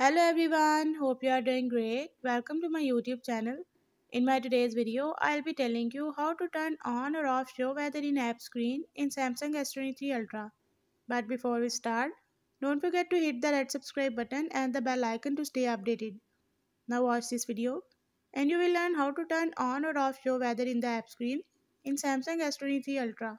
Hello everyone, hope you are doing great. Welcome to my YouTube channel. In my today's video, I'll be telling you how to turn on or off show weather in app screen in Samsung S23 Ultra. But before we start, don't forget to hit the red subscribe button and the bell icon to stay updated. Now watch this video and you will learn how to turn on or off show weather in the app screen in Samsung S23 Ultra.